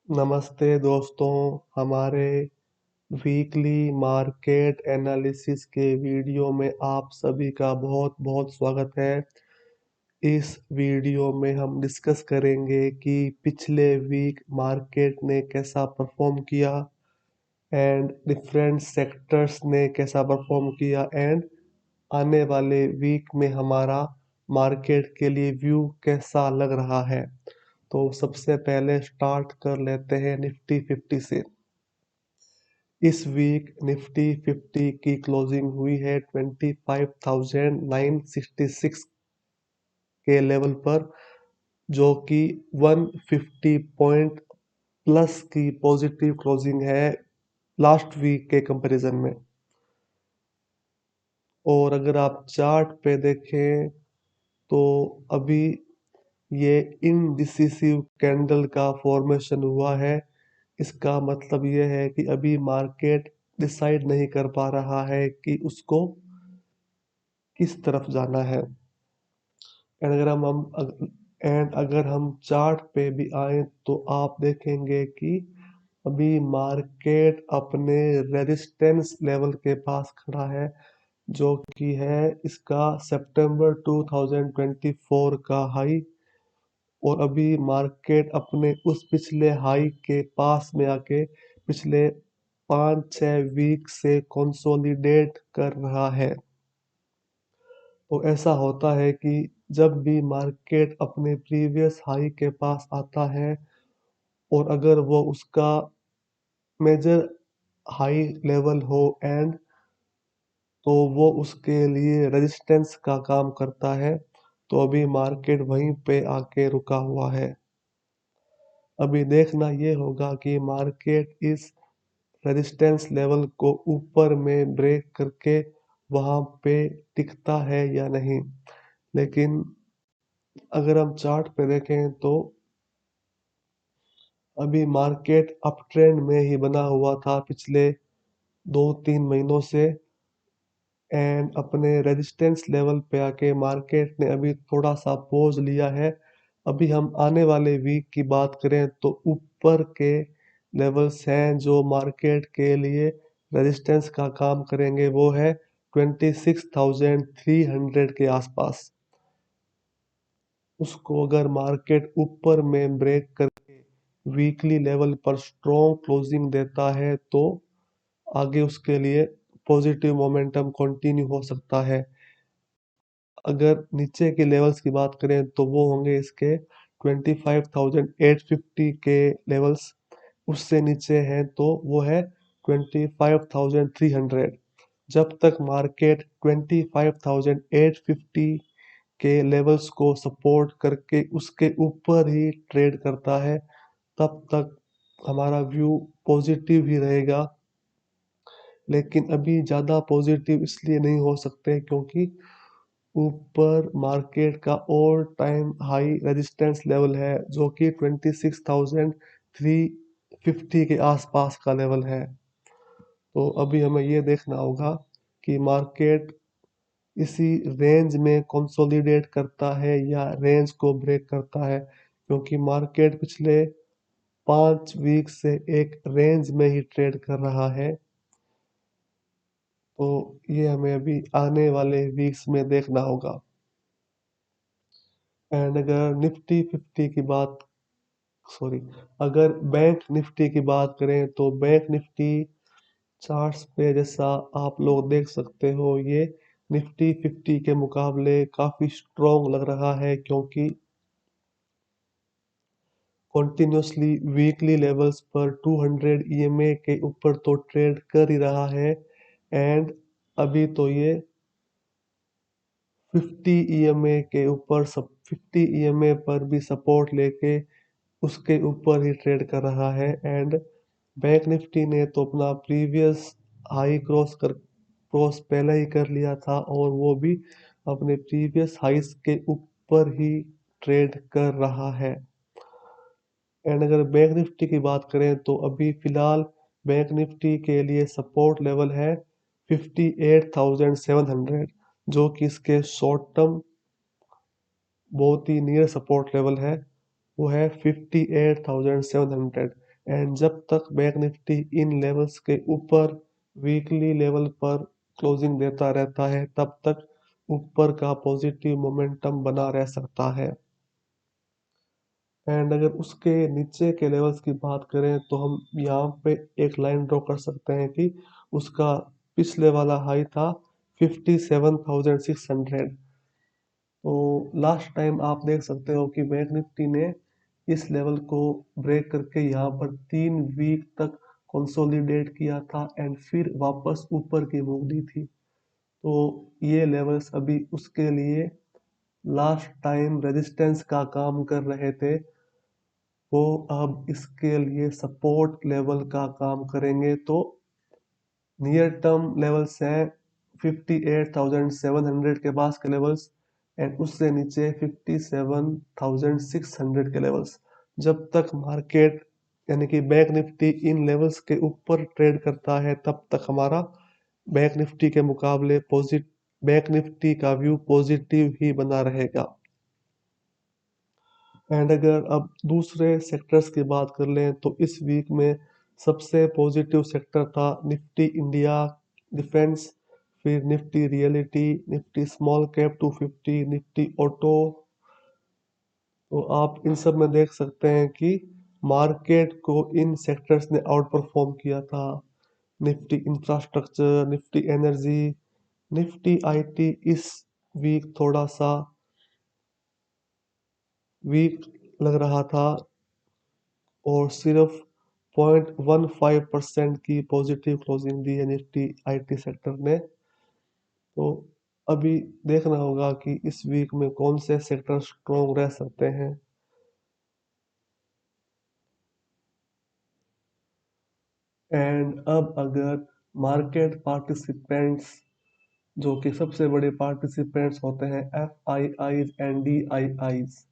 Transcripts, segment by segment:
नमस्ते दोस्तों, हमारे वीकली मार्केट एनालिसिस के वीडियो में आप सभी का बहुत-बहुत स्वागत है। इस वीडियो में हम डिस्कस करेंगे कि पिछले वीक मार्केट ने कैसा परफॉर्म किया एंड डिफरेंट सेक्टर्स ने कैसा परफॉर्म किया एंड आने वाले वीक में हमारा मार्केट के लिए व्यू कैसा लग रहा है। तो सबसे पहले स्टार्ट कर लेते हैं निफ्टी 50 से। इस वीक निफ्टी 50 की क्लोजिंग हुई है 25,966 के लेवल पर, जो कि 150 पॉइंट प्लस की पॉजिटिव क्लोजिंग है लास्ट वीक के कंपैरिजन में। और अगर आप चार्ट पे देखें तो अभी ये इनडिसिसिव कैंडल का फॉर्मेशन हुआ है। इसका मतलब ये है कि अभी मार्केट डिसाइड नहीं कर पा रहा है कि उसको किस तरफ जाना है। अगर हम चार्ट पे भी आए तो आप देखेंगे कि अभी मार्केट अपने रेजिस्टेंस लेवल के पास खड़ा है, जो कि है इसका सितंबर 2024 का हाई। और अभी मार्केट अपने उस पिछले हाई के पास में आके पिछले 5-6 वीक से कंसोलिडेट कर रहा है। तो ऐसा होता है कि जब भी मार्केट अपने प्रीवियस हाई के पास आता है और अगर वो उसका मेजर हाई लेवल हो एंड तो वो उसके लिए रेजिस्टेंस का काम करता है। तो अभी मार्केट वहीं पे आके रुका हुआ है। अभी देखना ये होगा कि मार्केट इस रेजिस्टेंस लेवल को ऊपर में ब्रेक करके वहां पे टिकता है या नहीं। लेकिन अगर हम चार्ट पे देखें तो अभी मार्केट अप ट्रेंड में ही बना हुआ था पिछले 2-3 महीनों से एंड अपने रेजिस्टेंस लेवल पे आके मार्केट ने अभी थोड़ा सा पॉज लिया है। अभी हम आने वाले वीक की बात करें तो ऊपर के लेवल्स हैं जो मार्केट के लिए रेजिस्टेंस का काम करेंगे, वो है 26,300 के आसपास। उसको अगर मार्केट ऊपर में ब्रेक करके वीकली लेवल पर स्ट्रॉन्ग क्लोजिंग देता है तो आगे उसके लिए पॉजिटिव मोमेंटम कंटिन्यू हो सकता है। अगर नीचे के लेवल्स की बात करें तो वो होंगे इसके 25,850 के लेवल्स। उससे नीचे हैं तो वो है 25,300। जब तक मार्केट 25,850 के लेवल्स को सपोर्ट करके उसके ऊपर ही ट्रेड करता है, तब तक हमारा व्यू पॉजिटिव ही रहेगा। लेकिन अभी ज़्यादा पॉजिटिव इसलिए नहीं हो सकते क्योंकि ऊपर मार्केट का all time high resistance level है, जो कि 26,350 के आसपास का लेवल है। तो अभी हमें ये देखना होगा कि मार्केट इसी रेंज में कंसोलिडेट करता है या रेंज को ब्रेक करता है, क्योंकि मार्केट पिछले 5 वीक से एक रेंज में ही ट्रेड कर रहा है। तो ये हमें अभी आने वाले वीक्स में देखना होगा। एंड अगर बैंक निफ्टी की बात करें तो बैंक निफ्टी चार्ट्स पे जैसा आप लोग देख सकते हो, ये निफ्टी 50 के मुकाबले काफी स्ट्रॉन्ग लग रहा है, क्योंकि कंटिन्यूसली वीकली लेवल्स पर 200 ईएमए के ऊपर तो ट्रेड कर ही रहा है एंड अभी तो ये 50 ईएमए के ऊपर 50 ईएमए पर भी सपोर्ट लेके उसके ऊपर ही ट्रेड कर रहा है। एंड बैंक निफ्टी ने तो अपना प्रीवियस हाई क्रॉस पहले ही कर लिया था और वो भी अपने प्रीवियस हाइस के ऊपर ही ट्रेड कर रहा है। एंड अगर बैंक निफ्टी की बात करें तो अभी फिलहाल बैंक निफ्टी के लिए सपोर्ट लेवल है 58,700, जो कि इसके शॉर्ट टर्म बहुत ही नियर सपोर्ट लेवल है, वो है 58,700। एंड जब तक बैंक निफ्टी इन लेवल्स के ऊपर वीकली लेवल पर क्लोजिंग देता रहता है तब तक ऊपर का पॉजिटिव मोमेंटम बना रह सकता है। एंड अगर उसके नीचे के लेवल्स की बात करें तो हम यहाँ पे एक लाइन ड्रॉ कर सकते हैं कि उसका पिछले वाला हाई था 57,600। तो लास्ट टाइम आप देख सकते हो कि बैंक निफ्टी ने इस लेवल को ब्रेक करके यहाँ पर 3 वीक तक कंसोलिडेट किया था एंड फिर वापस ऊपर की मूव दी थी। तो ये लेवल्स अभी उसके लिए लास्ट टाइम रेजिस्टेंस का काम कर रहे थे, वो अब इसके लिए सपोर्ट लेवल का काम करेंगे। तो नियर टर्म लेवल्स हैं 58,700 के पास के लेवल्स एंड उससे नीचे 57,600 के लेवल्स। जब तक मार्केट यानी कि बैंक निफ्टी इन लेवल्स के ऊपर ट्रेड करता है तब तक हमारा बैंक निफ्टी के मुकाबले बैंक निफ्टी का व्यू पॉजिटिव ही बना रहेगा। एंड अगर अब दूसरे सेक्टर्स की बात कर लें तो इस वीक में सबसे पॉजिटिव सेक्टर था निफ्टी इंडिया डिफेंस, फिर Nifty reality, Nifty small cap 250, Nifty auto. तो आप इन सब में देख सकते हैं कि मार्केट को इन सेक्टर्स ने आउट परफॉर्म किया था। Nifty infrastructure, Nifty energy, Nifty IT इस वीक थोड़ा सा वीक लग रहा था और सिर्फ 0.15% की पॉजिटिव क्लोजिंग दी है निफ्टी आईटी सेक्टर ने। तो अभी देखना होगा कि इस वीक में कौन से सेक्टर स्ट्रॉन्ग रह सकते हैं। एंड अब अगर मार्केट पार्टिसिपेंट्स जो कि सबसे बड़े पार्टिसिपेंट्स होते हैं F I eyes and D I eyes,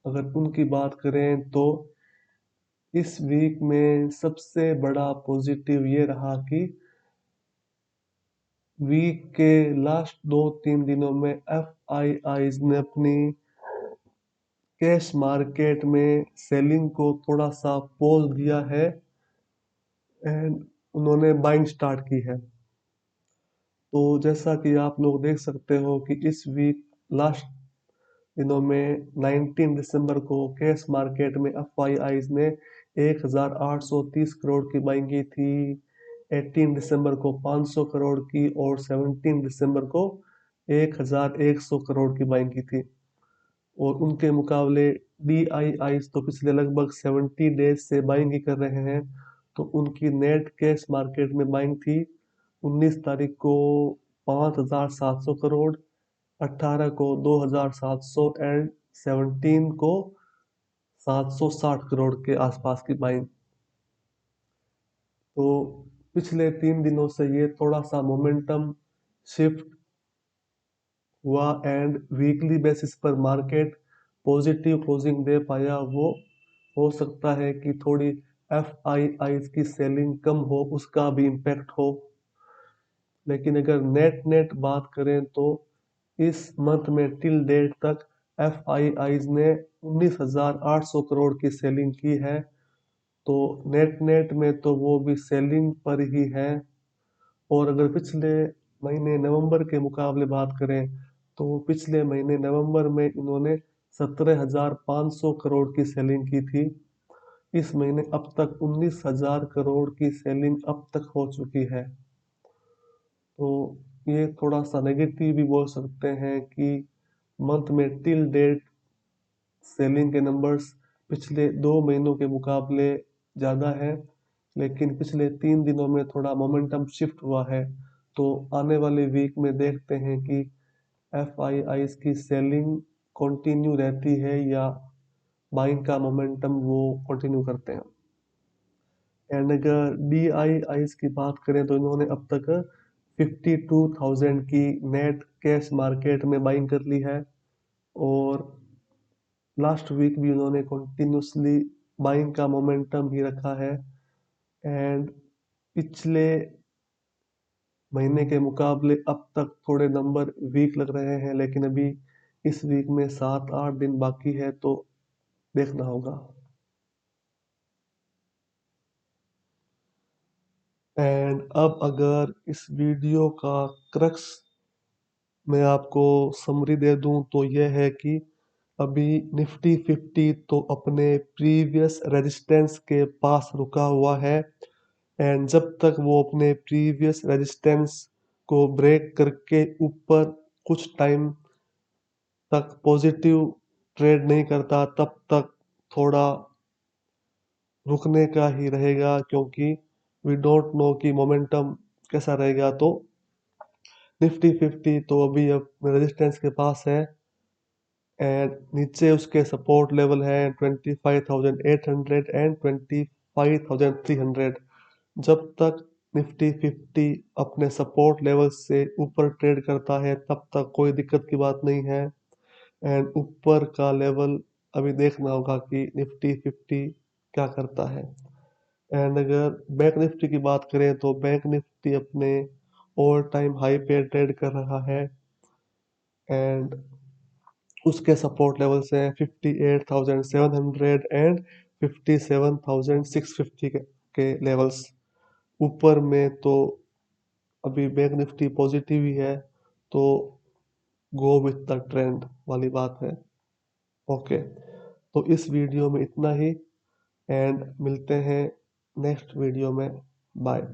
अगर उनकी बात करें तो इस वीक में सबसे बड़ा पॉजिटिव ये रहा कि वीक के लास्ट 2-3 दिनों में एफ आई आईज ने अपनी कैश मार्केट में सेलिंग को थोड़ा सा पॉज दिया है एंड उन्होंने बाइंग स्टार्ट की है। तो जैसा कि आप लोग देख सकते हो कि इस वीक लास्ट दिनों में 19 दिसंबर को कैश मार्केट में एफ आई आईज ने 1,830 करोड़ की बाइंग की थी, 18 दिसंबर को 500 करोड़ की और 17 दिसंबर को 1,100 करोड़ की बाइंग की थी। और उनके मुकाबले डी आई आई तो पिछले लगभग 70 डेज से बाइंग ही कर रहे हैं। तो उनकी नेट कैश मार्केट में बाइंग थी 19 तारीख को 5,700 करोड़, 18 को 2,700 एंड 17 को 760 करोड़ के आसपास की बाइंग। तो पिछले 3 दिनों से ये थोड़ा सा मोमेंटम शिफ्ट हुआ एंड वीकली बेसिस पर मार्केट पॉजिटिव क्लोजिंग दे पाया। वो हो सकता है कि थोड़ी एफ आई आई की सेलिंग कम हो, उसका भी इम्पैक्ट हो। लेकिन अगर नेट नेट बात करें तो इस मंथ में टिल डेट तक एफ आई आईज ने 19,800 करोड़ की सेलिंग की है। तो नेट नेट में तो वो भी सेलिंग पर ही है। और अगर पिछले महीने नवंबर के मुकाबले बात करें तो पिछले महीने नवंबर में इन्होंने 17,500 करोड़ की सेलिंग की थी। इस महीने अब तक 19,000 करोड़ की सेलिंग अब तक हो चुकी है। तो ये थोड़ा सा नेगेटिव भी बोल सकते हैं कि मंथ में टिल डेट सेलिंग के नंबर्स पिछले 2 महीनों के मुकाबले ज़्यादा है, लेकिन पिछले 3 दिनों में थोड़ा मोमेंटम शिफ्ट हुआ है। तो आने वाले वीक में देखते हैं कि एफ आई आई की सेलिंग कंटिन्यू रहती है या बाइंग का मोमेंटम वो कंटिन्यू करते हैं। एंड अगर डी आई आई की बात करें तो इन्होंने अब तक 52,000 की नेट कैश मार्केट में बाइंग कर ली है और लास्ट वीक भी उन्होंने कंटिन्यूसली बाइंग का मोमेंटम ही रखा है। एंड पिछले महीने के मुकाबले अब तक थोड़े नंबर वीक लग रहे हैं, लेकिन अभी इस वीक में 7-8 दिन बाकी है तो देखना होगा। एंड अब अगर इस वीडियो का क्रक्स मैं आपको समरी दे दूं तो यह है कि अभी निफ्टी 50 तो अपने प्रीवियस रेजिस्टेंस के पास रुका हुआ है एंड जब तक वो अपने प्रीवियस रेजिस्टेंस को ब्रेक करके ऊपर कुछ टाइम तक पॉजिटिव ट्रेड नहीं करता तब तक थोड़ा रुकने का ही रहेगा, क्योंकि वी डोंट नो कि मोमेंटम कैसा रहेगा। तो निफ्टी 50 तो अभी अब रेजिस्टेंस के पास है एंड नीचे उसके सपोर्ट लेवल है 25,800 एंड 25,300। जब तक निफ्टी 50 अपने सपोर्ट लेवल से ऊपर ट्रेड करता है तब तक कोई दिक्कत की बात नहीं है एंड ऊपर का लेवल अभी देखना होगा कि निफ्टी 50 क्या करता है। एंड अगर बैंक निफ्टी की बात करें तो बैंक निफ्टी अपने ऑल टाइम हाई पे ट्रेड कर रहा है एंड उसके सपोर्ट लेवल्स हैं 58,700 एंड 57,650 के लेवल्स। ऊपर में तो अभी बैंक निफ्टी पॉजिटिव ही है, तो गो विथ द ट्रेंड वाली बात है। ओके, तो इस वीडियो में इतना ही एंड मिलते हैं नेक्स्ट वीडियो में। बाय।